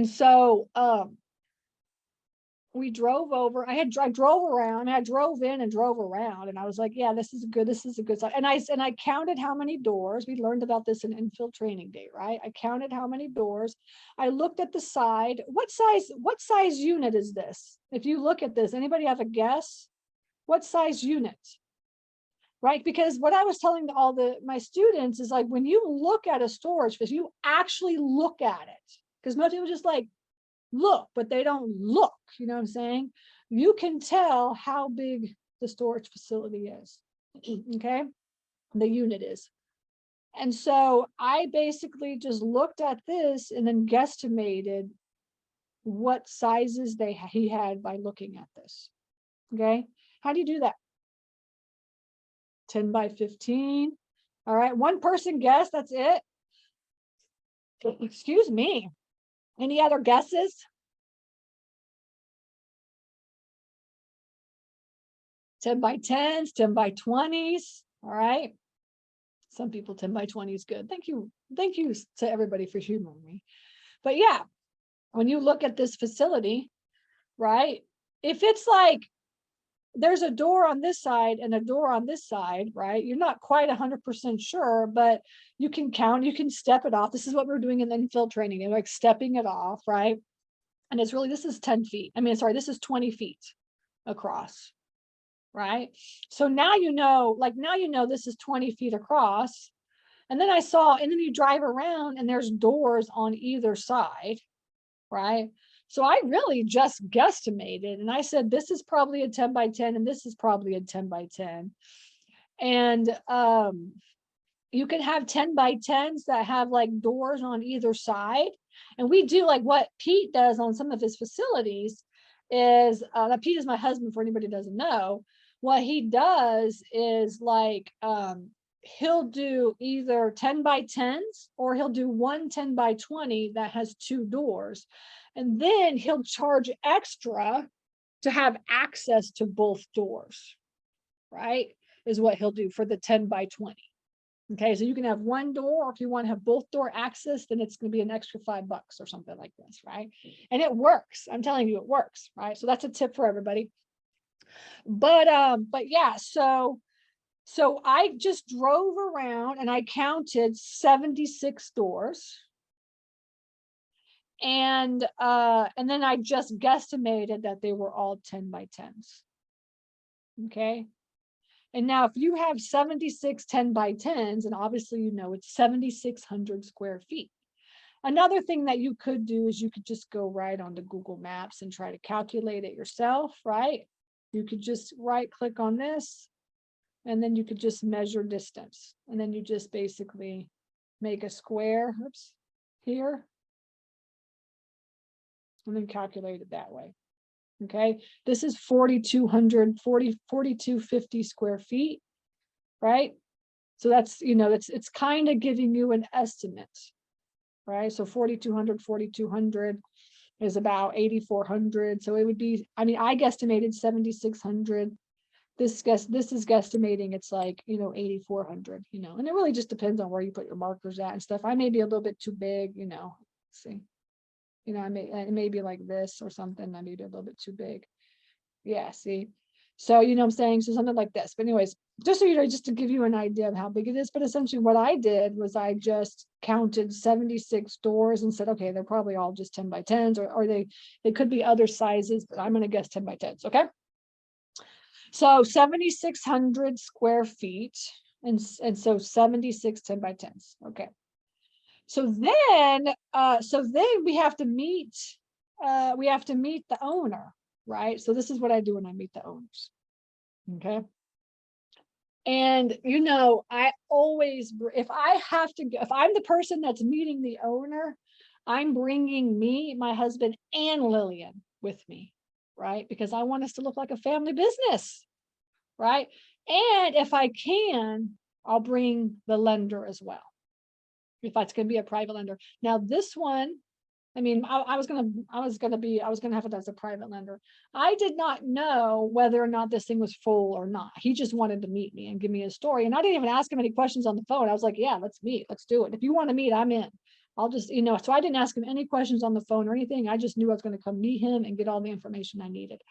And so we drove over. I drove around. I drove in and drove around, and I was like, yeah, this is a good side. And I counted how many doors. We learned about this in infield training day, right? I counted how many doors. I looked at the side. What size unit is this? If you look at this, anybody have a guess? What size unit? Right? Because what I was telling all my students is, like, when you look at a storage facility, you actually look at it. Because most people just like look, but they don't look, you know what I'm saying? You can tell how big the storage facility is, okay? The unit is. And so I basically just looked at this and then guesstimated what sizes he had by looking at this, okay? How do you do that? 10 by 15. All right, one person guess, that's it. Excuse me. Any other guesses? 10 by 10s, 10 by 20s. All right. Some people 10 by 20 is good. Thank you. Thank you to everybody for humoring me. But yeah, when you look at this facility, right? If it's like there's a door on this side and a door on this side, right? You're not quite 100% sure, but you can count, you can step it off. This is what we're doing in the infield training. They're like stepping it off, right? And it's really, this is 10 feet. I mean, sorry, this is 20 feet across, right? So now you know, like now you know this is 20 feet across. And then and then you drive around and there's doors on either side, right? So I really just guesstimated, and I said, this is probably a 10 by 10 and this is probably a 10 by 10. And you can have 10 by 10s that have like doors on either side. And we do like what Pete does on some of his facilities is, Pete is my husband, for anybody who doesn't know. What he does is like, he'll do either 10 by 10s or he'll do one 10 by 20 that has 2 doors. And then he'll charge extra to have access to both doors, right? Is what he'll do for the 10 by 20. Okay, so you can have one door, or if you want to have both door access, then it's going to be an extra $5 or something like this, right? And it works. I'm telling you, it works, right? So that's a tip for everybody. But yeah, so I just drove around and I counted 76 doors. And then I just guesstimated that they were all 10 by 10s. Okay. And now if you have 76 10 by 10s, and obviously, you know, it's 7,600 square feet. Another thing that you could do is you could just go right onto Google Maps and try to calculate it yourself, right? You could just right click on this, and then you could just measure distance. And then you just basically make a square, oops, here, and then calculate it that way. Okay, this is 4,250 square feet, right? So that's, you know, it's kind of giving you an estimate, right? So 4,200 is about 8,400. So it would be, I mean, I guesstimated 7,600. This is guesstimating it's like, you know, 8,400, you know, and it really just depends on where you put your markers at and stuff. I may be a little bit too big, you know, let's see. You know, it may be like this or something. I may be a little bit too big. Yeah, see. So, you know what I'm saying? So something like this. But anyways, just so you know, just to give you an idea of how big it is. But essentially what I did was I just counted 76 doors and said, okay, they're probably all just 10 by 10s, or they could be other sizes, but I'm going to guess 10 by 10s. Okay. So 7,600 square feet. And so 76 10 by 10s. Okay. So then we have to meet the owner, right? So this is what I do when I meet the owners. Okay. And, you know, I always, if I'm the person that's meeting the owner, I'm bringing me, my husband, and Lillian with me, right? Because I want us to look like a family business, right? And if I can, I'll bring the lender as well, if that's going to be a private lender. Now this one, I mean, I was gonna have it as a private lender. I did not know whether or not this thing was full or not. He just wanted to meet me and give me a story, and I didn't even ask him any questions on the phone. I was like, yeah, let's meet, let's do it. If you want to meet, I'm in. I'll just, so I didn't ask him any questions on the phone or anything. I just knew I was going to come meet him and get all the information I needed.